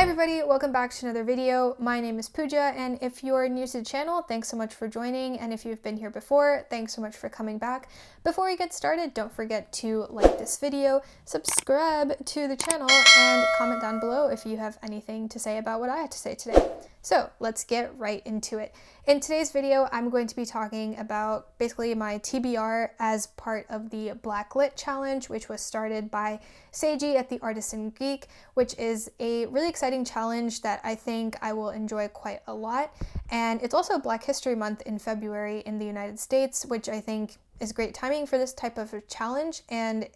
Hi everybody, welcome back to another video. My name is Pooja, and if you're new to the channel, thanks so much for joining, and if you've been here before, thanks so much for coming back. Before we get started, don't forget to like this video, subscribe to the channel, and comment down below if you have anything to say about what I had to say today. So let's get right into it. In today's video, I'm going to be talking about basically my TBR as part of the BlackLitChallenge, which was started by Seji at the Artisan Geek, which is a really exciting challenge that I think I will enjoy quite a lot. And it's also Black History Month in February in the United States, which I think is great timing for this type of a challenge. And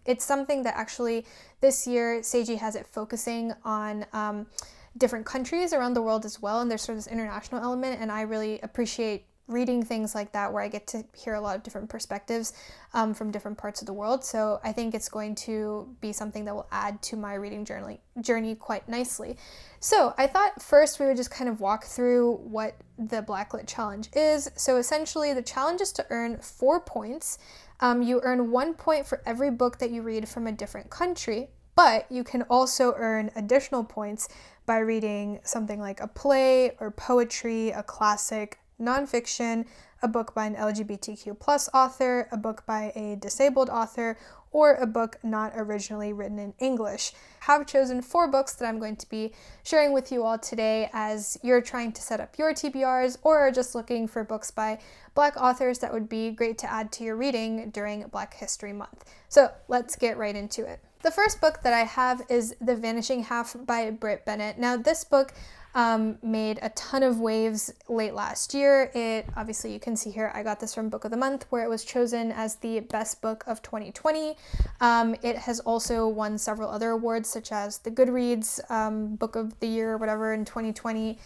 it's something that actually this year Seji has it focusing on different countries around the world as well, and there's sort of this international element, and I really appreciate reading things like that where I get to hear a lot of different perspectives from different parts of the world. So I think it's going to be something that will add to my reading journey quite nicely. So I thought first we would just kind of walk through what the BlackLitChallenge is. So essentially the challenge is to earn 4 points. You earn 1 point for every book that you read from a different country, but you can also earn additional points by reading something like a play or poetry, a classic, nonfiction, a book by an LGBTQ+ author, a book by a disabled author, or a book not originally written in English. I have chosen 4 books that I'm going to be sharing with you all today as you're trying to set up your TBRs or are just looking for books by Black authors that would be great to add to your reading during Black History Month. So let's get right into it. The first book that I have is The Vanishing Half by Bennett. Now this book made a ton of waves late last year. It obviously, you can see here, I got this from Book of the Month, where it was chosen as the best book of 2020. It has also won several other awards, such as the Goodreads Book of the Year or whatever in 2020.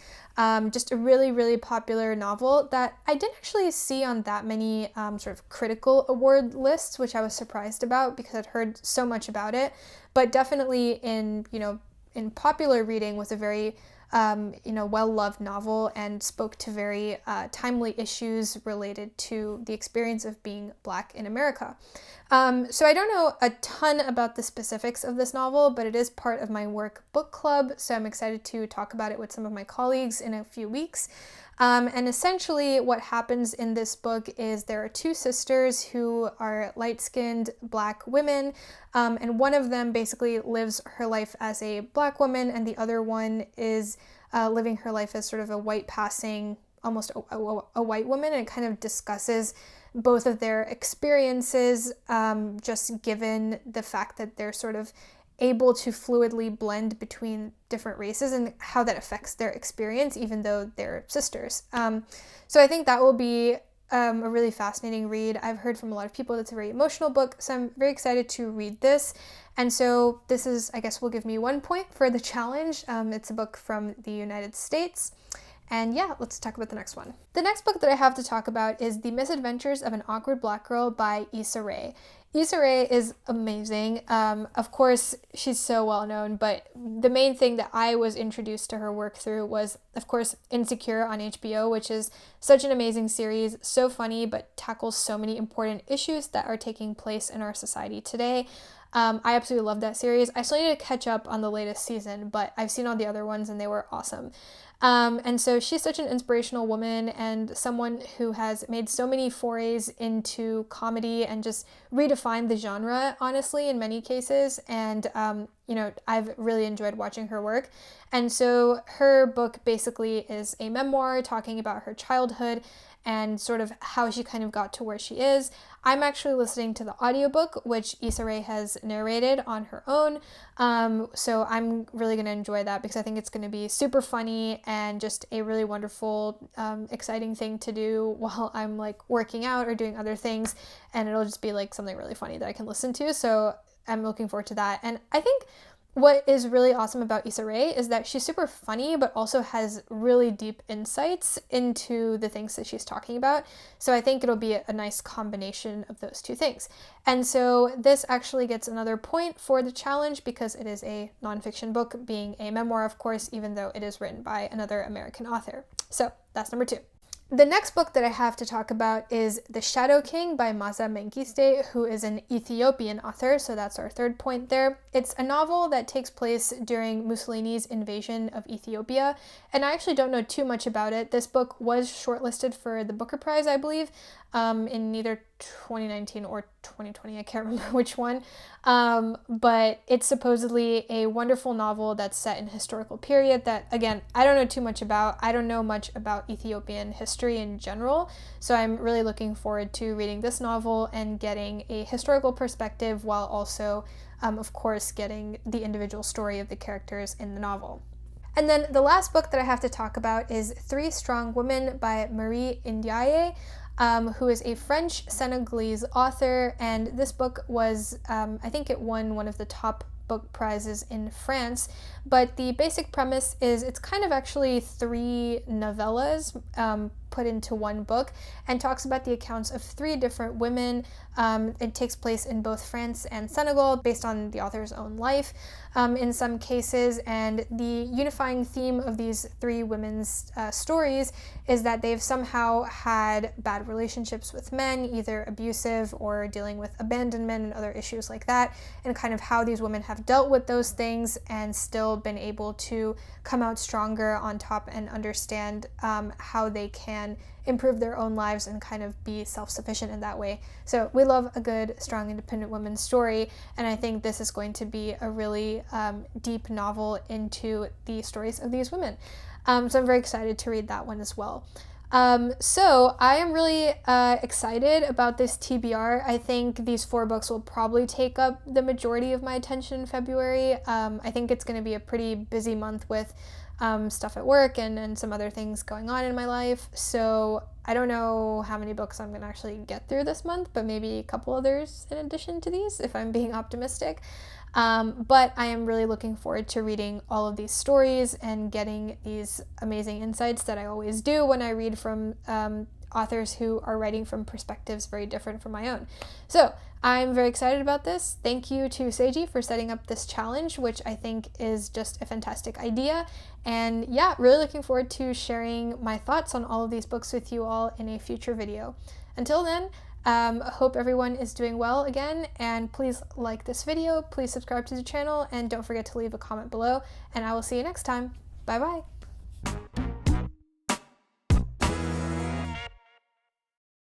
Just a really, really popular novel that I didn't actually see on that many sort of critical award lists, which I was surprised about because I'd heard so much about it. But definitely in popular reading was a very well-loved novel and spoke to very timely issues related to the experience of being Black in America. So I don't know a ton about the specifics of this novel, but it is part of my work book club, so I'm excited to talk about it with some of my colleagues in a few weeks. And essentially what happens in this book is there are 2 sisters who are light-skinned Black women, and one of them basically lives her life as a Black woman, and the other one is living her life as sort of a white-passing, almost a white woman, and it kind of discusses both of their experiences, just given the fact that they're sort of able to fluidly blend between different races and how that affects their experience, even though they're sisters. So I think that will be a really fascinating read. I've heard from a lot of people that it's a very emotional book, so I'm very excited to read this. And so this is, I guess, will give me 1 point for the challenge. It's a book from the United States. And yeah, let's talk about the next one. The next book that I have to talk about is The Misadventures of an Awkward Black Girl by Issa. Issa is amazing. Of course, she's so well known, but the main thing that I was introduced to her work through was, of course, Insecure on HBO, which is such an amazing series, so funny, but tackles so many important issues that are taking place in our society today. I absolutely love that series. I still need to catch up on the latest season, but I've seen all the other ones and they were awesome. And so she's such an inspirational woman and someone who has made so many forays into comedy and just redefined the genre, honestly, in many cases. And, I've really enjoyed watching her work. And so her book basically is a memoir talking about her childhood and sort of how she kind of got to where she is. I'm actually listening to the audiobook, which Issa has narrated on her own. So I'm really going to enjoy that because I think it's going to be super funny and just a really wonderful, exciting thing to do while I'm like working out or doing other things. And it'll just be like something really funny that I can listen to. So I'm looking forward to that. And I think what is really awesome about Issa is that she's super funny, but also has really deep insights into the things that she's talking about. So I think it'll be a nice combination of those 2 things. And so this actually gets another point for the challenge because it is a nonfiction book, being a memoir, of course, even though it is written by another American author. So that's number 2. The next book that I have to talk about is The Shadow King by Maaza Mengiste, who is an Ethiopian author, so that's our third point there. It's a novel that takes place during Mussolini's invasion of Ethiopia, and I actually don't know too much about it. This book was shortlisted for the Booker Prize, I believe, in either 2019 or 2020, I can't remember which one, but it's supposedly a wonderful novel that's set in a historical period that, again, I don't know too much about. I don't know much about Ethiopian history in general, so I'm really looking forward to reading this novel and getting a historical perspective while also, of course, getting the individual story of the characters in the novel. And then the last book that I have to talk about is Three Strong Women by Marie NDiaye, who is a French Senegalese author, and this book was, I think it won one of the top book prizes in France, but the basic premise is it's kind of actually three novellas put into one book and talks about the accounts of three different women. It takes place in both France and Senegal based on the author's own life in some cases, and the unifying theme of these three women's stories is that they've somehow had bad relationships with men, either abusive or dealing with abandonment and other issues like that, and kind of how these women have dealt with those things and still been able to come out stronger on top and understand how they can improve their own lives and kind of be self-sufficient in that way. So we love a good, strong, independent woman's story, and I think this is going to be a really deep novel into the stories of these women. So I'm very excited to read that one as well. So I am really excited about this TBR. I think these 4 books will probably take up the majority of my attention in February. I think it's going to be a pretty busy month with stuff at work and some other things going on in my life. So I don't know how many books I'm going to actually get through this month, but maybe a couple others in addition to these, if I'm being optimistic. But I am really looking forward to reading all of these stories and getting these amazing insights that I always do when I read from authors who are writing from perspectives very different from my own. So I'm very excited about this. Thank you to Seji for setting up this challenge, which I think is just a fantastic idea. And yeah, really looking forward to sharing my thoughts on all of these books with you all in a future video. Until then, hope everyone is doing well again, and please like this video, please subscribe to the channel, and don't forget to leave a comment below, and I will see you next time. Bye bye!